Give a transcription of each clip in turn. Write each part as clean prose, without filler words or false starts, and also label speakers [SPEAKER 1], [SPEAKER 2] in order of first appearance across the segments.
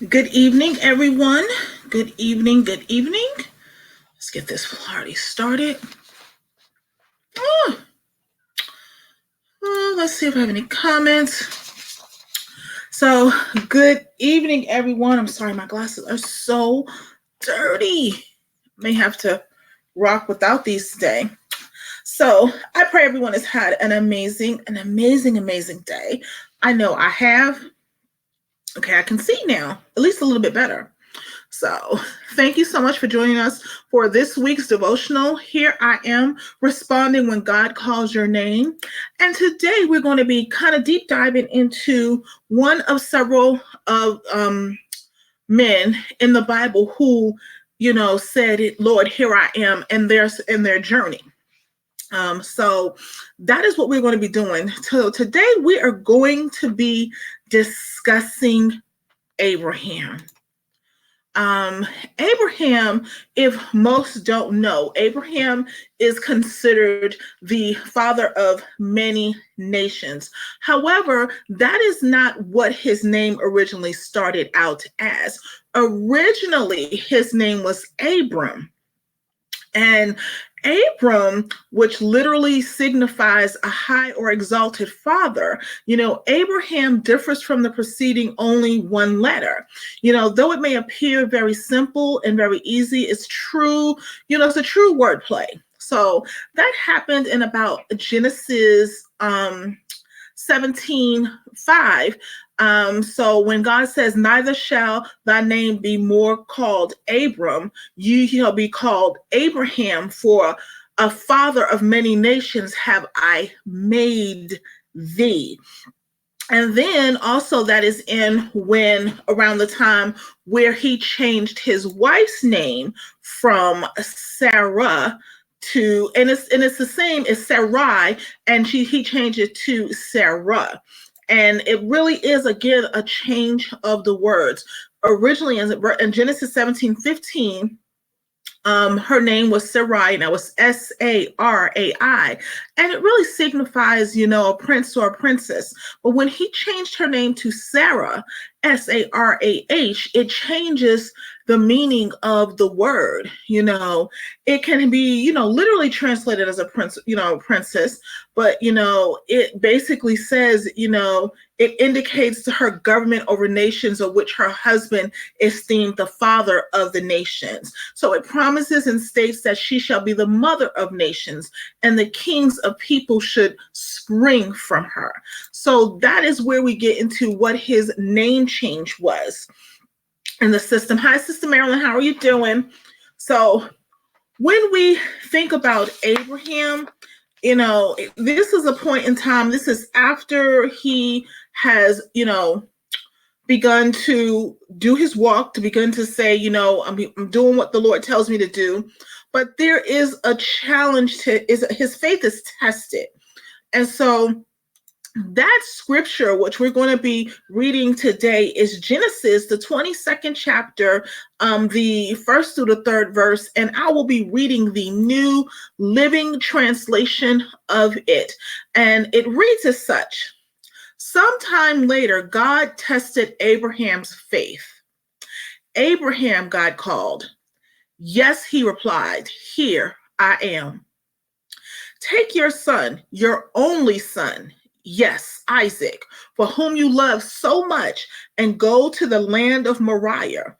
[SPEAKER 1] Good evening, everyone. Good evening. Good evening. Let's get this party started. Oh, let's see if I have any comments. So, good evening, everyone. I'm sorry, my glasses are so dirty. May have to rock without these today. So, I pray everyone has had an amazing day. I know I have. Okay, I can see now, at least a little bit better. So, thank you so much for joining us for this week's devotional. Here I am responding when God calls your name. And today we're going to be kind of deep diving into one of several of men in the Bible who, said, "Lord, here I am," and their journey. So that is what we're going to be doing. So today we are going to be discussing Abraham. Abraham, if most don't know, Abraham is considered the father of many nations. However, that is not what his name originally started out as. Originally, his name was Abram. And Abram, which literally signifies a high or exalted father, Abraham differs from the preceding only one letter. Though it may appear very simple and very easy, it's true, it's a true wordplay. So that happened in about Genesis 17:5. So when God says, "Neither shall thy name be more called Abram, you shall be called Abraham, for a father of many nations have I made thee." And then also that is in when around the time where he changed his wife's name from Sarah to, and it's the same as Sarai, and he changed it to Sarah. And it really is, again, a change of the words. Originally, in Genesis 17:15, her name was Sarai, and that was Sarai. And it really signifies, a prince or a princess. But when he changed her name to Sarah, Sarah, it changes the meaning of the word. It can be, literally translated as a prince, princess, but, it basically says, it indicates to her government over nations of which her husband is deemed the father of the nations. So it promises and states that she shall be the mother of nations, and the kings of people should spring from her. So that is where we get into what his name change was in the system. Hi, Sister Marilyn, how are you doing? So when we think about Abraham, this is a point in time. This is after he has, begun to do his walk, to begin to say, I'm doing what the Lord tells me to do. But there is a challenge his faith is tested. And so that scripture, which we're going to be reading today, is Genesis, the 22nd chapter, the first through the third verse, and I will be reading the New Living Translation of it. And it reads as such: "Sometime later, God tested Abraham's faith. Abraham, God called. Yes, he replied, here I am. Take your son, your only son, yes, Isaac, for whom you love so much, and go to the land of Moriah.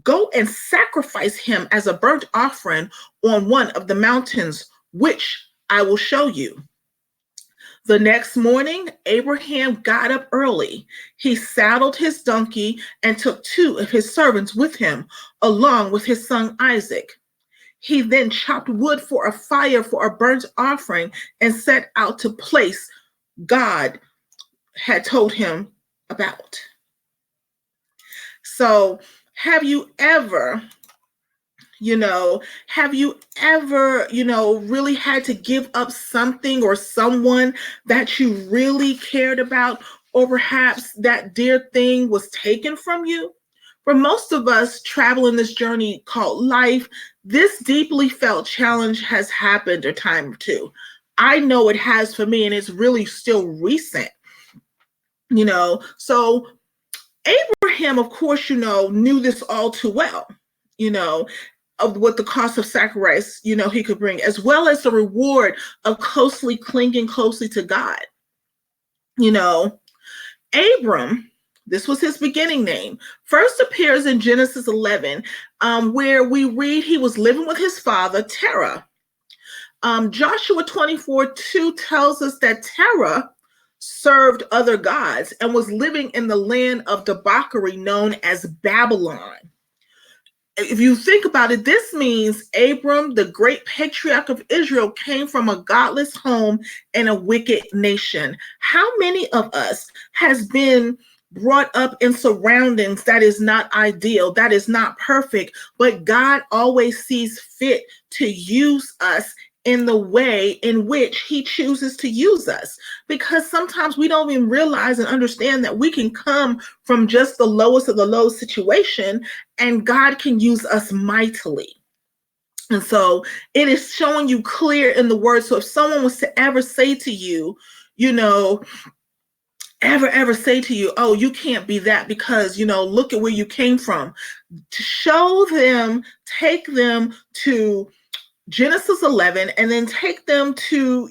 [SPEAKER 1] Go and sacrifice him as a burnt offering on one of the mountains, which I will show you." The next morning, Abraham got up early. He saddled his donkey and took 2 of his servants with him, along with his son Isaac. He then chopped wood for a fire for a burnt offering and set out to place God had told him about. So, have you ever really had to give up something or someone that you really cared about, or perhaps that dear thing was taken from you? For most of us traveling this journey called life, this deeply felt challenge has happened a time or two. I know it has for me, and it's really still recent. So Abraham, of course, knew this all too well, of what the cost of sacrifice, he could bring, as well as the reward of clinging closely to God. Abram, this was his beginning name, first appears in Genesis 11, where we read he was living with his father, Terah. Joshua 24:2 tells us that Terah served other gods and was living in the land of debauchery known as Babylon. If you think about it, this means Abram, the great patriarch of Israel, came from a godless home and a wicked nation. How many of us has been brought up in surroundings that is not ideal, that is not perfect, but God always sees fit to use us in the way in which he chooses to use us? Because sometimes we don't even realize and understand that we can come from just the lowest of the low situation and God can use us mightily. And so it is showing you clear in the word. So if someone was to ever say to you, ever say to you, oh, you can't be that because, look at where you came from, to show them, take them to Genesis 11, and then take them to,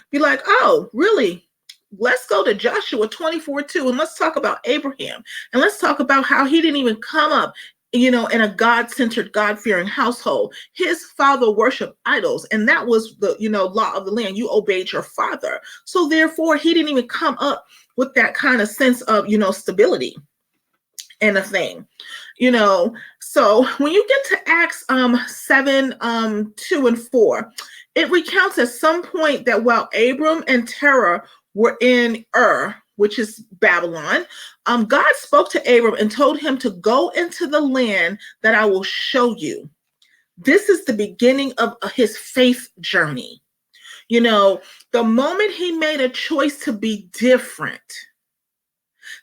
[SPEAKER 1] be like, oh, really? Let's go to Joshua 24:2, and let's talk about Abraham. And let's talk about how he didn't even come up, in a God-centered, God-fearing household. His father worshiped idols, and that was the, law of the land. You obeyed your father. So therefore, he didn't even come up with that kind of sense of, stability and a thing. So when you get to Acts 7, 2 and 4, it recounts at some point that while Abram and Terah were in Ur, which is Babylon, God spoke to Abram and told him to go into the land that I will show you. This is the beginning of his faith journey. The moment he made a choice to be different.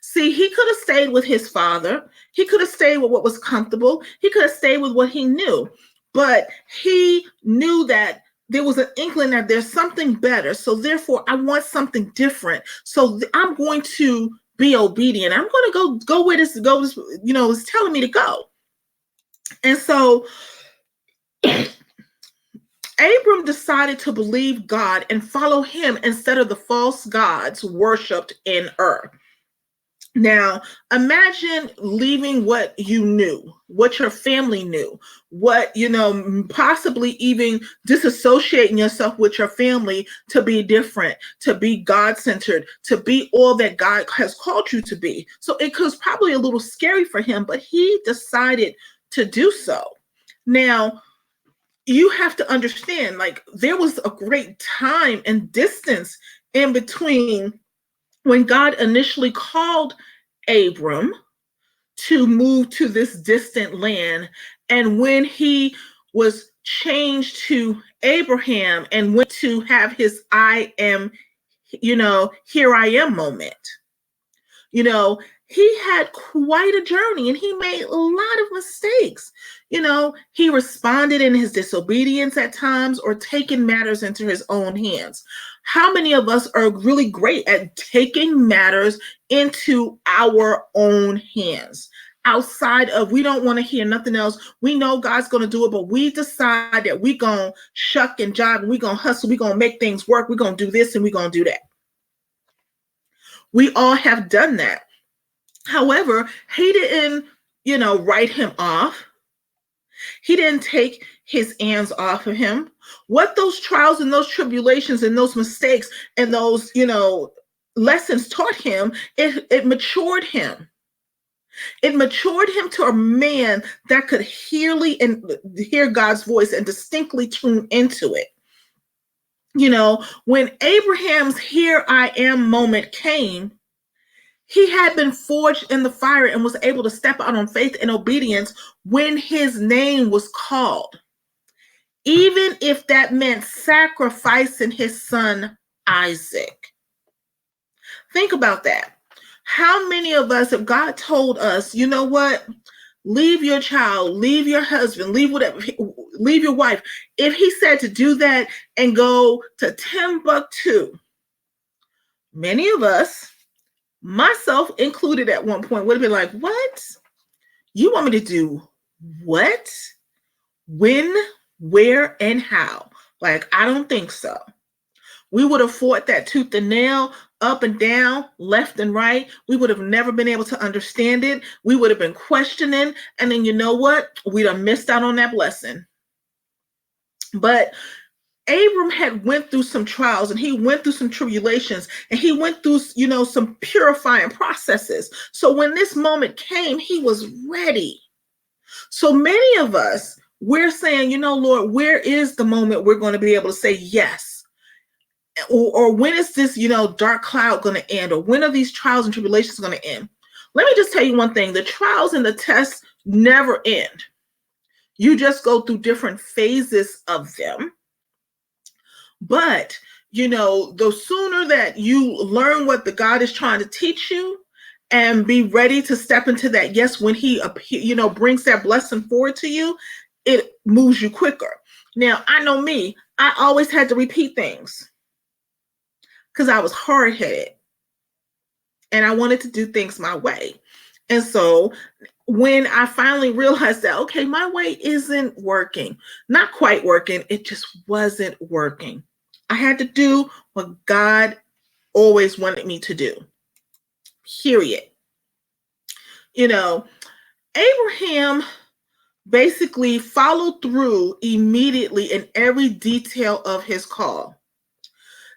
[SPEAKER 1] See, he could have stayed with his father. He could have stayed with what was comfortable. He could have stayed with what he knew. But he knew that there was an inkling that there's something better. So therefore, I want something different. So I'm going to be obedient. I'm going to go where this goes, is telling me to go. And so Abram decided to believe God and follow him instead of the false gods worshipped in Ur. Now, imagine leaving what you knew, what your family knew, what, possibly even disassociating yourself with your family to be different, to be God-centered, to be all that God has called you to be. So it was probably a little scary for him, but he decided to do so. Now, you have to understand, there was a great time and distance in between when God initially called Abram to move to this distant land, and when he was changed to Abraham and went to have his I am, here I am moment. He had quite a journey and he made a lot of mistakes. He responded in his disobedience at times or taking matters into his own hands. How many of us are really great at taking matters into our own hands? Outside of, we don't want to hear nothing else. We know God's going to do it, but we decide that we're going to shuck and jive and we're going to hustle. We're going to make things work. We're going to do this and we're going to do that. We all have done that. However, he didn't, write him off. He didn't take his hands off of him. What those trials and those tribulations and those mistakes and those, lessons taught him, it matured him. It matured him to a man that could hear God's voice and distinctly tune into it. When Abraham's here I am moment came, he had been forged in the fire and was able to step out on faith and obedience when his name was called, even if that meant sacrificing his son Isaac. Think about that. How many of us, if God told us, you know what, leave your child, leave your husband, leave whatever, leave your wife, if he said to do that and go to Timbuktu, many of us myself included at one point, would have been like, what? You want me to do what? When, where, and how? Like, I don't think so. We would have fought that tooth and nail, up and down, left and right. We would have never been able to understand it. We would have been questioning. And then you know what? We'd have missed out on that blessing. But Abram had went through some trials and he went through some tribulations and he went through, some purifying processes. So when this moment came, he was ready. So many of us, we're saying, Lord, where is the moment we're going to be able to say yes? Or when is this, dark cloud going to end? Or when are these trials and tribulations going to end? Let me just tell you one thing. The trials and the tests never end. You just go through different phases of them. But, the sooner that you learn what the God is trying to teach you and be ready to step into that yes when he, brings that blessing forward to you, it moves you quicker. Now, I know me, I always had to repeat things because I was hard-headed and I wanted to do things my way. And so when I finally realized that, okay, my way isn't working, not quite working, it just wasn't working. I had to do what God always wanted me to do, period. Abraham basically followed through immediately in every detail of his call.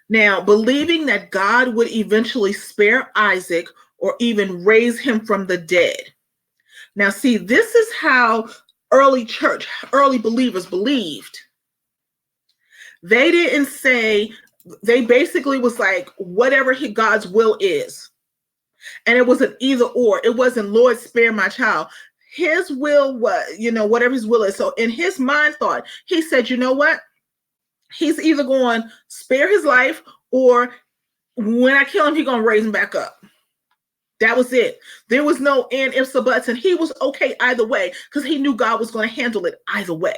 [SPEAKER 1] Now, believing that God would eventually spare Isaac or even raise him from the dead. Now, see, this is how early believers believed. They didn't say, they basically was like, whatever God's will is. And it was an either or. It wasn't, Lord, spare my child. His will was, whatever his will is. So in his mind thought, he said, you know what? He's either going to spare his life or when I kill him, he's going to raise him back up. That was it. There was no and ifs or buts. And he was okay either way because he knew God was going to handle it either way.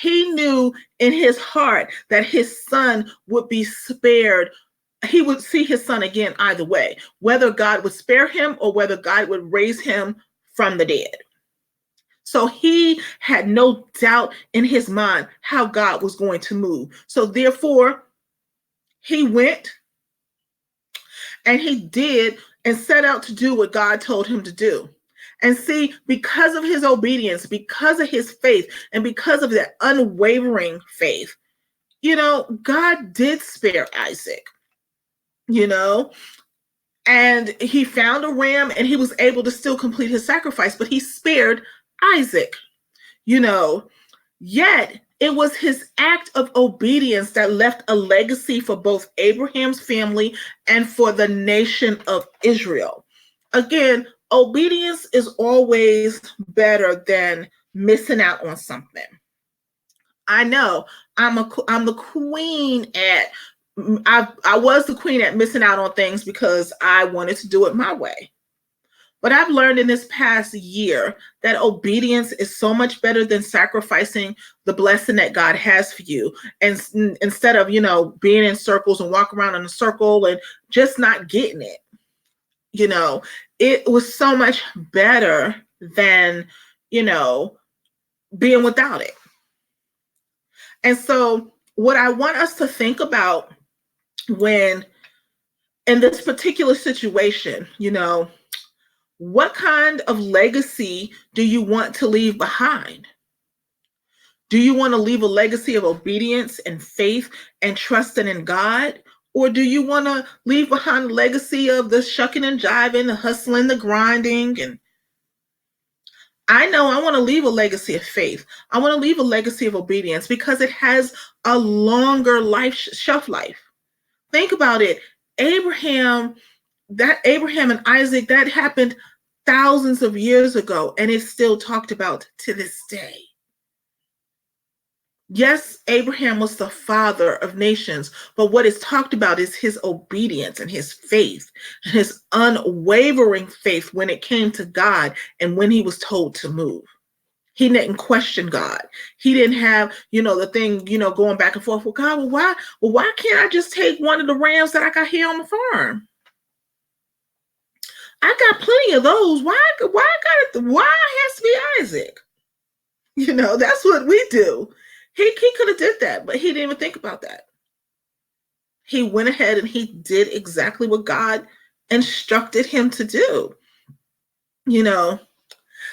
[SPEAKER 1] He knew in his heart that his son would be spared. He would see his son again either way, whether God would spare him or whether God would raise him from the dead. So he had no doubt in his mind how God was going to move. So therefore, he went and he did and set out to do what God told him to do. And see, because of his obedience, because of his faith, and because of that unwavering faith, God did spare Isaac, and he found a ram and he was able to still complete his sacrifice, but he spared Isaac, yet it was his act of obedience that left a legacy for both Abraham's family and for the nation of Israel. Again, obedience is always better than missing out on something. I know I'm the queen at, I was the queen at missing out on things because I wanted to do it my way. But I've learned in this past year that obedience is so much better than sacrificing the blessing that God has for you. And instead of, being in circles and walk around in a circle and just not getting it, it was so much better than, being without it. And so what I want us to think about when in this particular situation, what kind of legacy do you want to leave behind? Do you want to leave a legacy of obedience and faith and trusting in God? Or do you want to leave behind a legacy of the shucking and jiving, the hustling, the grinding? And I know I want to leave a legacy of faith. I want to leave a legacy of obedience because it has a longer shelf life. Think about it. Abraham and Isaac, that happened thousands of years ago, and it's still talked about to this day. Yes, Abraham was the father of nations, but what is talked about is his obedience and his faith, and his unwavering faith when it came to God and when he was told to move. He didn't question God. He didn't have, the thing, going back and forth with God. Why can't I just take one of the rams that I got here on the farm? I got plenty of those. Why it has to be Isaac? That's what we do. He could have did that, but he didn't even think about that. He went ahead and he did exactly what God instructed him to do.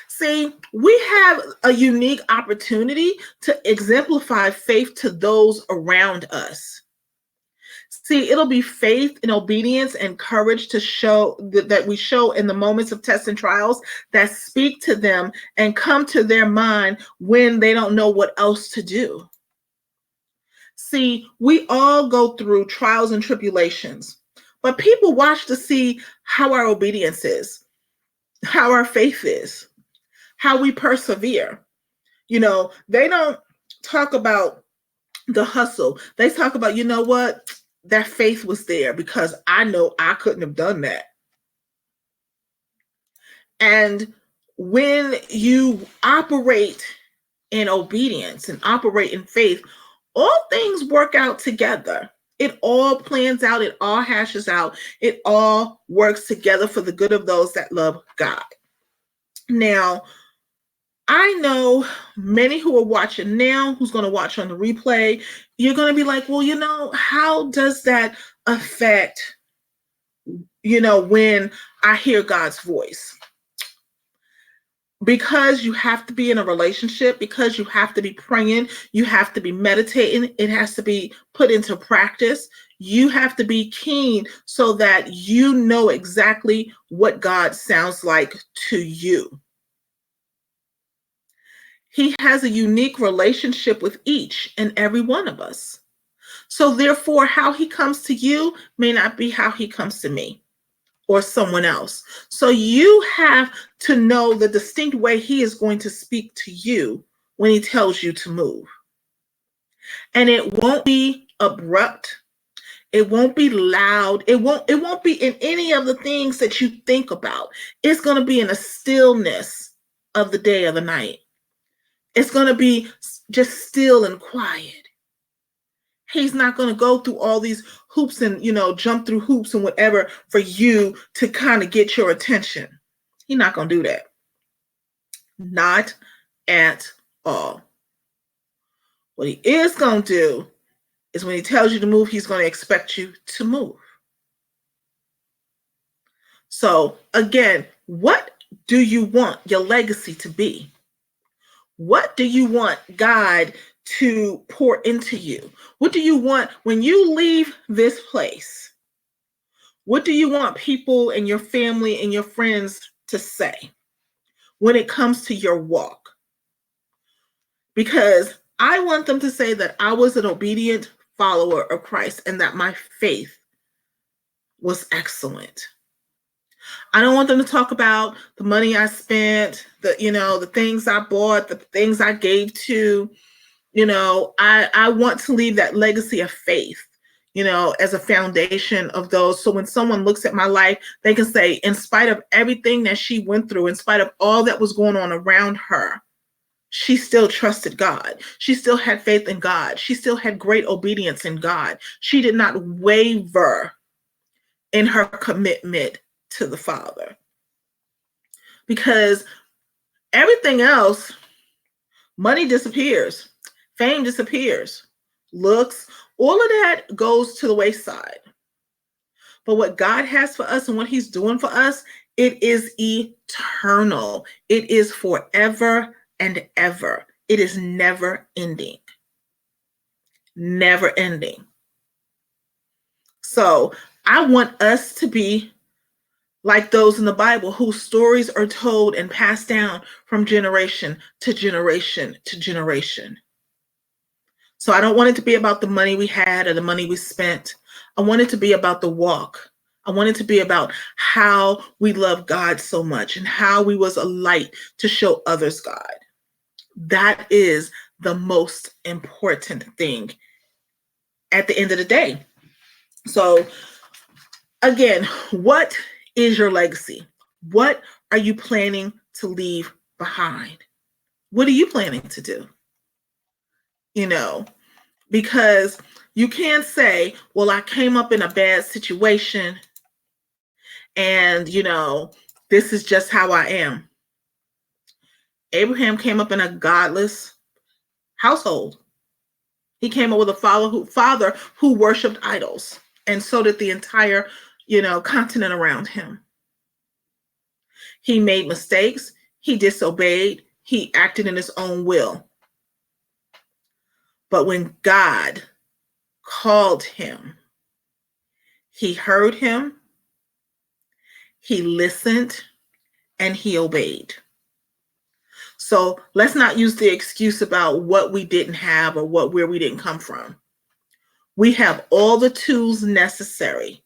[SPEAKER 1] See, we have a unique opportunity to exemplify faith to those around us. See, it'll be faith and obedience and courage to show that we show in the moments of tests and trials that speak to them and come to their mind when they don't know what else to do. See, we all go through trials and tribulations, but people watch to see how our obedience is, how our faith is, how we persevere. They don't talk about the hustle. They talk about, what? That faith was there because I know I couldn't have done that. And when you operate in obedience and operate in faith, all things work out together. It all plans out. It all hashes out. It all works together for the good of those that love God. Now, I know many who are watching now, who's going to watch on the replay, you're going to be like, well, how does that affect, when I hear God's voice? Because you have to be in a relationship, because you have to be praying, you have to be meditating, it has to be put into practice. You have to be keen so that you know exactly what God sounds like to you. He has a unique relationship with each and every one of us. So therefore, how he comes to you may not be how he comes to me or someone else. So you have to know the distinct way he is going to speak to you when he tells you to move. And it won't be abrupt. It won't be loud. It won't be in any of the things that you think about. It's going to be in the stillness of the day or the night. It's going to be just still and quiet. He's not going to go through all these hoops and, jump through hoops and whatever for you to kind of get your attention. He's not going to do that. Not at all. What he is going to do is when he tells you to move, he's going to expect you to move. So again, what do you want your legacy to be? What do you want God to pour into you? What do you want when you leave this place? What do you want people and your family and your friends to say when it comes to your walk? Because I want them to say that I was an obedient follower of Christ and that my faith was excellent. I don't want them to talk about the money I spent, the things I bought, the things I gave to. I want to leave that legacy of faith, as a foundation of those. So when someone looks at my life, they can say, in spite of everything that she went through, in spite of all that was going on around her, she still trusted God. She still had faith in God. She still had great obedience in God. She did not waver in her commitment to the Father. Because everything else, money disappears, fame disappears, looks, all of that goes to the wayside. But what God has for us and what he's doing for us, it is eternal. It is forever and ever. It is never ending. Never ending. So I want us to be like those in the Bible whose stories are told and passed down from generation to generation to generation. So I don't want it to be about the money we had or the money we spent. I want it to be about the walk. I want it to be about how we love God so much and how we was a light to show others God. That is the most important thing at the end of the day. So again, what is your legacy? What are you planning to leave behind? What are you planning to do? Because you can't say, well, I came up in a bad situation and, this is just how I am. Abraham came up in a godless household. He came up with a father who worshiped idols, and so did the entire, continent around him. He made mistakes. He disobeyed. He acted in his own will. But when God called him, he heard him, he listened, and he obeyed. So let's not use the excuse about what we didn't have or where we didn't come from. We have all the tools necessary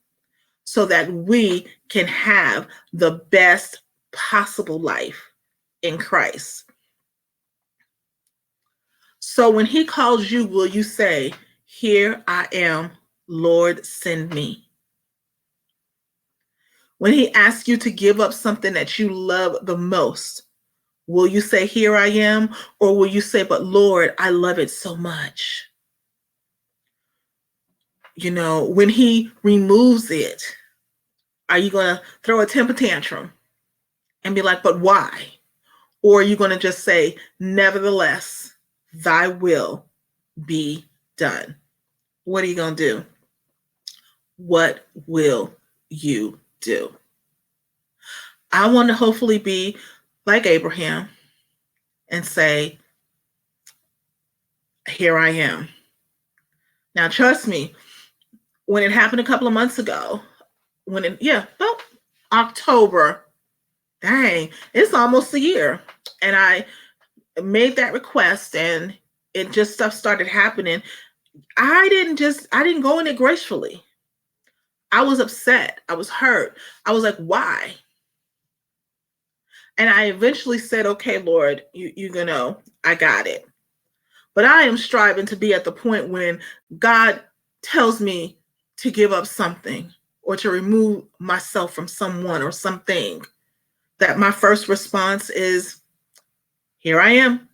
[SPEAKER 1] so that we can have the best possible life in Christ. So when he calls you, will you say, "Here I am, Lord, send me"? When he asks you to give up something that you love the most, will you say, "Here I am"? Or will you say, "But Lord, I love it so much"? When he removes it, are you going to throw a temper tantrum and be like, "But why"? Or are you going to just say, "Nevertheless, thy will be done"? What are you going to do? What will you do? I want to hopefully be like Abraham and say, "Here I am." Now, trust me, when it happened a couple of months ago, October, dang, it's almost a year. And I made that request and stuff started happening. I didn't go in it gracefully. I was upset. I was hurt. I was like, why? And I eventually said, "Okay, Lord, I got it." But I am striving to be at the point when God tells me to give up something or to remove myself from someone or something, that my first response is, "Here I am,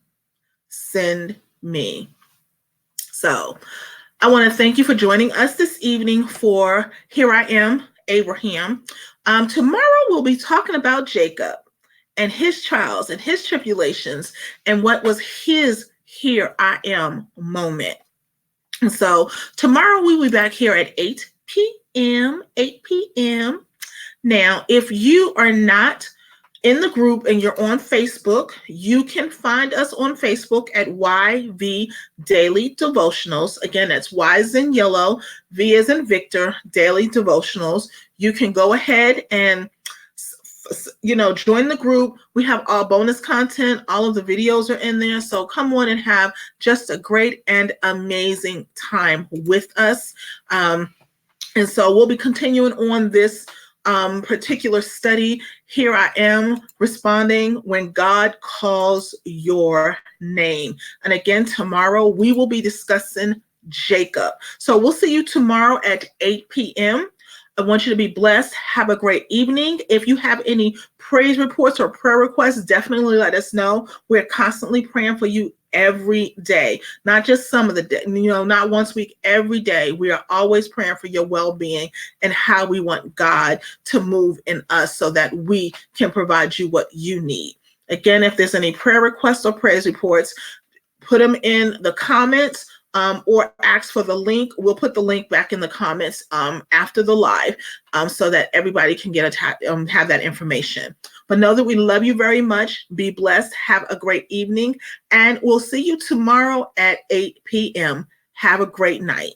[SPEAKER 1] send me." So I want to thank you for joining us this evening for Here I Am, Abraham. Tomorrow we'll be talking about Jacob and his trials and his tribulations and what was his "Here I Am" moment. And so tomorrow we will be back here at 8 p.m. Now, if you are not in the group and you're on Facebook, you can find us on Facebook at YV Daily Devotionals. Again, that's Y as in yellow, V as in Victor, Daily Devotionals. You can go ahead and join the group. We have all bonus content. All of the videos are in there. So come on and have just a great and amazing time with us. And so we'll be continuing on this particular study. Here I am, responding when God calls your name. And again, tomorrow we will be discussing Jacob. So we'll see you tomorrow at 8 p.m. I want you to be blessed. Have a great evening. If you have any praise reports or prayer requests, definitely let us know. We're constantly praying for you every day, not just some of the day, not once a week, every day. We are always praying for your well-being and how we want God to move in us so that we can provide you what you need. Again, if there's any prayer requests or praise reports, put them in the comments. Or ask for the link. We'll put the link back in the comments after the live so that everybody can have that information. But know that we love you very much. Be blessed. Have a great evening. And we'll see you tomorrow at 8 p.m. Have a great night.